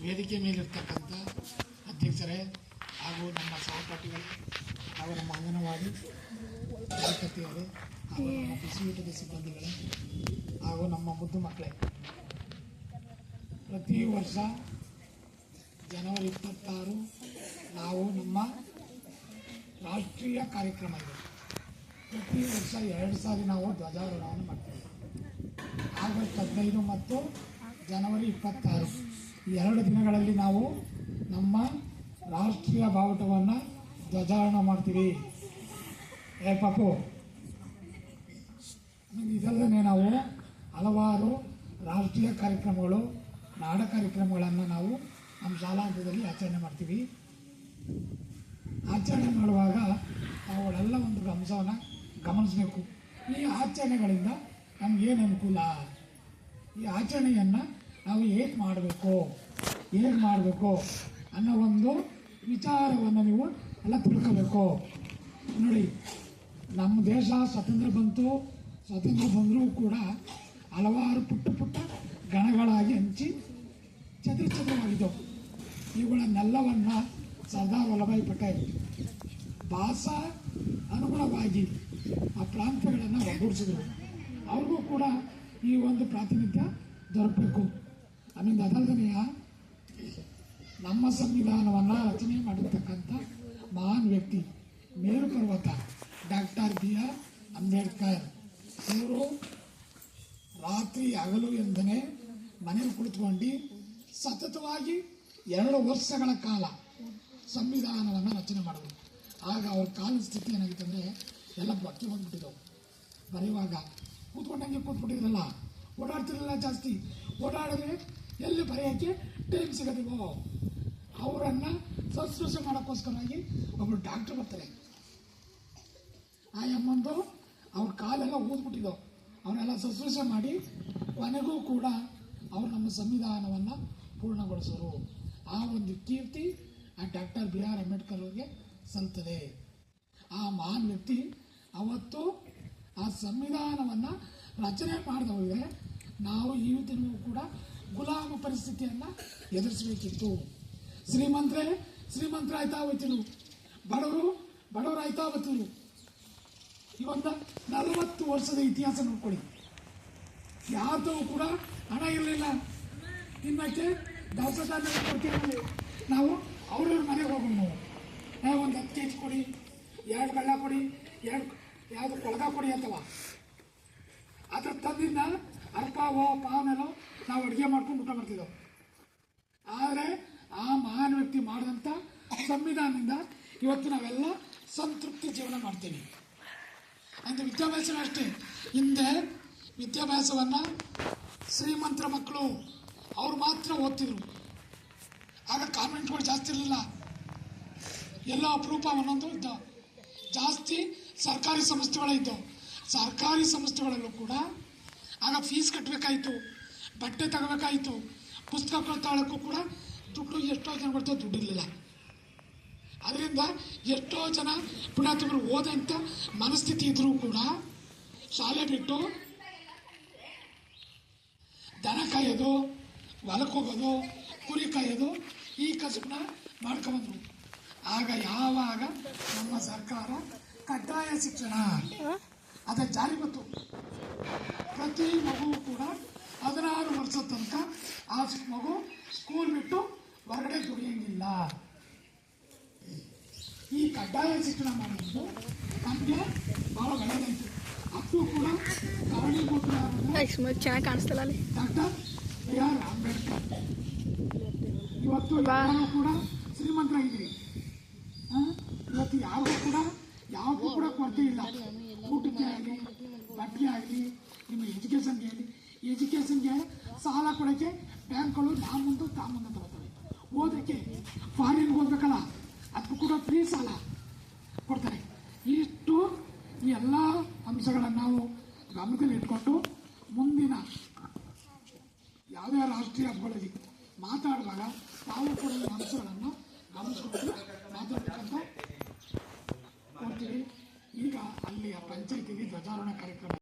ವೇದಿಕೆ ಮೇಲಿರ್ತಕ್ಕಂಥ ಅಧ್ಯಕ್ಷರೇ ಹಾಗೂ ನಮ್ಮ ಸಹಪಾಠಿಗಳು ಹಾಗೂ ನಮ್ಮ ಅಂಗನವಾಡಿ ಕಾರ್ಯಕರ್ತೆಯರೇ ಹಾಗೂ ನಮ್ಮ ಬಿಸಿಯೂಟದ ಸಿಬ್ಬಂದಿಗಳೇ ಹಾಗೂ ನಮ್ಮ ಮುದ್ದು ಮಕ್ಕಳೇ, ಪ್ರತಿ ವರ್ಷ ಜನವರಿ 26 ನಾವು ನಮ್ಮ ರಾಷ್ಟ್ರೀಯ ಕಾರ್ಯಕ್ರಮ ಇದೆ. ಪ್ರತಿ ವರ್ಷ 2 ಸಾರಿ ನಾವು ಧ್ವಜಾರೋಹಣವನ್ನು ಮಾಡ್ತೀವಿ. ಆಗಸ್ಟ್ 15 ಮತ್ತು ಜನವರಿ 26 ಈ 2 ದಿನಗಳಲ್ಲಿ ನಾವು ನಮ್ಮ ರಾಷ್ಟ್ರೀಯ ಬಾವುಟವನ್ನು ಧ್ವಜಾರೋಹಣ ಮಾಡ್ತೀವಿ. ಪಾಪು ಇದಲ್ಲದೆ ನಾವು ಹಲವಾರು ರಾಷ್ಟ್ರೀಯ ಕಾರ್ಯಕ್ರಮಗಳು, ನಾಡ ಕಾರ್ಯಕ್ರಮಗಳನ್ನು ನಾವು ನಮ್ಮ ಶಾಲಾ ಹಂತದಲ್ಲಿ ಆಚರಣೆ ಮಾಡ್ತೀವಿ. ಆಚರಣೆ ಮಾಡುವಾಗ ಅವುಗಳೆಲ್ಲ ಒಂದು ಅಂಶವನ್ನು ಗಮನಿಸಬೇಕು. ಈ ಆಚರಣೆಗಳಿಂದ ನಮಗೇನು ಅನುಕೂಲ, ಈ ಆಚರಣೆಯನ್ನು ನಾವು ಹೇಗೆ ಮಾಡಬೇಕು ಅನ್ನೋ ಒಂದು ವಿಚಾರವನ್ನು ನೀವು ಎಲ್ಲ ತಿಳ್ಕೋಬೇಕು. ನೋಡಿ, ನಮ್ಮ ದೇಶ ಸ್ವಾತಂತ್ರ್ಯ ಬಂದರೂ ಕೂಡ ಹಲವಾರು ಪುಟ್ಟ ಗಣಗಳಾಗಿ ಹಂಚಿ ಚದುರವಾಗಿದ್ದವು. ಇವುಗಳನ್ನೆಲ್ಲವನ್ನು ಸರ್ದಾರ್ ವಲ್ಲಭಾಯಿ ಪಟೇಲ್ ಭಾಷಾ ಅನುಗುಣವಾಗಿ ಆ ಪ್ರಾಂತ್ಯಗಳನ್ನು ಒಗ್ಗೂಡಿಸಿದರು. ಅವ್ರಿಗೂ ಕೂಡ ಈ ಒಂದು ಪ್ರಾತಿನಿಧ್ಯ ದೊರಕಬೇಕು. ಆಮೇಲೆ ಅದಲ್ಲದನೆಯ ನಮ್ಮ ಸಂವಿಧಾನವನ್ನು ರಚನೆ ಮಾಡಿರ್ತಕ್ಕಂಥ ಮಹಾನ್ ವ್ಯಕ್ತಿ, ಮೇರು ಪರ್ವತ ಡಾಕ್ಟರ್ BR ಅಂಬೇಡ್ಕರ್ ಇವರು ರಾತ್ರಿ ಹಗಲು ಎಂದನೇ ಮನೆಯಲ್ಲಿ ಕುಳಿತುಕೊಂಡು ಸತತವಾಗಿ 2 ವರ್ಷಗಳ ಕಾಲ ಸಂವಿಧಾನವನ್ನು ರಚನೆ ಮಾಡಿದ್ರು. ಆಗ ಅವ್ರ ಕಾಲ ಸ್ಥಿತಿ ಏನಾಗಿತ್ತು ಅಂದರೆ ಎಲ್ಲ ಬಕ್ಕಿ ಬಂದ್ಬಿಟ್ಟಿದ್ದವು. ಬರೆಯುವಾಗ ಕೂತ್ಬಿಟ್ಟಿದ್ರಲ್ಲ, ಓಡಾಡ್ತಿರಲಿಲ್ಲ. ಜಾಸ್ತಿ ಓಡಾಡಿದ್ರೆ ಎಲ್ಲಿ ಬರೆಯೋಕ್ಕೆ ಟೈಮ್ ಸಿಗೋದಿಲ್ವೋ, ಅವರನ್ನು ಶುಶ್ರೂಷೆ ಮಾಡೋಕ್ಕೋಸ್ಕರವಾಗಿ ಒಬ್ಬರು ಡಾಕ್ಟರ್ ಬರ್ತಾರೆ. ಆ ಅಮ್ಮಂದು ಅವ್ರ ಕಾಲೆಲ್ಲ ಊದ್ಬಿಟ್ಟಿದ್ದವು. ಅವನ್ನೆಲ್ಲ ಶುಶ್ರೂಷೆ ಮಾಡಿ ಕೊನೆಗೂ ಕೂಡ ಅವರು ನಮ್ಮ ಸಂವಿಧಾನವನ್ನು ಪೂರ್ಣಗೊಳಿಸೋರು. ಆ ಒಂದು ಕೀರ್ತಿ ಆ ಡಾಕ್ಟರ್ BR ಅಂಬೇಡ್ಕರ್ ಅವರಿಗೆ ಸಲ್ತದೆ. ಆ ಮಹಾನ್ ವ್ಯಕ್ತಿ ಅವತ್ತು ಆ ಸಂವಿಧಾನವನ್ನು ರಚನೆ ಮಾಡಿದವರಿಗೆ ನಾವು ಈ ದಿನವೂ ಕೂಡ ಗುಲಾಮ ಪರಿಸ್ಥಿತಿಯನ್ನು ಎದುರಿಸಬೇಕಿತ್ತು. ಶ್ರೀಮಂತರ ಆಯ್ತಾ ಹೋಯ್ತಿರು, ಬಡವರು ಆಯ್ತಾ ಹೋಗ್ತಿರು. ಇವೊಂದು 40 ವರ್ಷದ ಇತಿಹಾಸ ನೋಡ್ಕೊಳ್ಳಿ. ಯಾರ್ದೂ ಕೂಡ ಹಣ ಇರಲಿಲ್ಲ, ತಿನ್ನಕ್ಕೆ ದವಸ ಧಾನ್ಯ ಕೊಡ್ತೀವಿ. ನಾವು ಅವ್ರವ್ರ ಮನೆಗೆ ಹೋಗೋಣ, ಒಂದು 10 kg ಕೊಡಿ, 2 ಗಳ್ಳ ಕೊಡಿ, 2 ಕೊಳಗ ಕೊಡಿ ಅಂತವ. ಅದ್ರ ತಂದಿಂದ ಅರ್ಪಾವೋ ಪಾವನೆಲೋ ನಾವು ಅಡುಗೆ ಮಾಡ್ಕೊಂಡು ಊಟ ಮಾಡ್ತಿದ್ದೆವು. ಆದರೆ ಆ ಮಹಾನ್ ವ್ಯಕ್ತಿ ಮಾಡಿದಂಥ ಸಂವಿಧಾನದಿಂದ ಇವತ್ತು ನಾವೆಲ್ಲ ಸಂತೃಪ್ತಿ ಜೀವನ ಮಾಡ್ತೀವಿ. ಅಂತ ವಿದ್ಯಾಭ್ಯಾಸನೂ ಅಷ್ಟೇ. ಹಿಂದೆ ವಿದ್ಯಾಭ್ಯಾಸವನ್ನು ಶ್ರೀಮಂತರ ಮಕ್ಕಳು ಅವ್ರು ಮಾತ್ರ ಓದ್ತಿದ್ರು. ಆಗ ಕಾನ್ವೆಂಟ್ಗಳು ಜಾಸ್ತಿ ಇರಲಿಲ್ಲ, ಎಲ್ಲ ಅಪರೂಪ ಒಂದೊಂದು ಇದ್ದವು. ಜಾಸ್ತಿ ಸರ್ಕಾರಿ ಸಂಸ್ಥೆಗಳಿದ್ದವು. ಸರ್ಕಾರಿ ಸಂಸ್ಥೆಗಳಲ್ಲೂ ಕೂಡ ಆಗ ಫೀಸ್ ಕಟ್ಟಬೇಕಾಯಿತು, ಬಟ್ಟೆ ತಗೋಬೇಕಾಯಿತು, ಪುಸ್ತಕಗಳು ತಗೊಳ್ಳೋಕ್ಕೂ ಕೂಡ ದುಡ್ಡು ಎಷ್ಟೋ ಜನ ಕೊಡ್ತೋ ದುಡ್ಡಿರಲಿಲ್ಲ. ಅದರಿಂದ ಎಷ್ಟೋ ಜನ ಪುಣ್ಯಾತ್ಮರು ಓದಂಥ ಮನಸ್ಥಿತಿ ಇದ್ರೂ ಕೂಡ ಶಾಲೆ ಬಿಟ್ಟು ದನ ಕಾಯೋದು, ಹೊಲಕ್ಕೆ ಹೋಗೋದು, ಕುರಿ ಕಾಯೋದು, ಈ ಕಸುಬನ್ನ ಮಾಡ್ಕೊಂಬಂದ್ರು. ಆಗ ಯಾವಾಗ ನಮ್ಮ ಸರ್ಕಾರ ಕಡ್ಡಾಯ ಶಿಕ್ಷಣ ಅದ ಜಾರಿ ಬಂತು, ಪ್ರತಿ ಮಗುವು ಕೂಡ 16 ವರ್ಷದ ತನಕ ಆ ಮಗು ಸ್ಕೂಲ್ ಬಿಟ್ಟು ಹೊರಗಡೆ ದುಡಿಯಂಗಿಲ್ಲ. ಈ ಕಡ್ಡಾಯ ಶಿಕ್ಷಣ ಮಾಡೋದು ನಮಗೆ ಬಹಳ ಒಳ್ಳೆಯದಾಯಿತು. ಅದು ಕೂಡ ಚೆನ್ನಾಗಿ ಕಾಣಿಸ್ತಲ್ಲ ಅಲ್ಲಿ ಡಾಕ್ಟರ್ BR ಅಂಬೇಡ್ಕರ್. ಇವತ್ತು ಯಾರು ಕೂಡ ಶ್ರೀಮಂತರಾಗಿದ್ದೀರಿ. ಇವತ್ತು ಯಾರಿಗೂ ಕೂಡ ಕೊರತೆ ಇಲ್ಲ. ಊಟಕ್ಕೆ ಆಗಲಿ, ಬಟ್ಟೆ ಆಗಲಿ, ನಿಮ್ಮ ಎಜುಕೇಷನ್ಗೆ ಸಾಲ ಕೊಡೋಕ್ಕೆ ಬ್ಯಾಂಕ್ಗಳು ನಾಮುಂದು ತಗೋತವೆ. ಓದೋಕ್ಕೆ ಫಾರಿನ್ಗೆ ಹೋಗ್ಬೇಕಲ್ಲ, ಅದಕ್ಕೂ ಕೂಡ ಫ್ರೀ ಸಾಲ ಕೊಡ್ತಾರೆ. ಇಷ್ಟು ಈ ಎಲ್ಲ ಅಂಶಗಳನ್ನು ನಾವು ಗಮನದಲ್ಲಿ ಇಟ್ಕೊಂಡು ಮುಂದಿನ ಯಾವುದೇ ರಾಷ್ಟ್ರೀಯ ಹಬ್ಬಗಳಲ್ಲಿ ಮಾತಾಡುವಾಗ ತಾವು ಕೂಡ ಈ ಅಂಶಗಳನ್ನು ಗಮನಿಸ್ಕೊಂಡು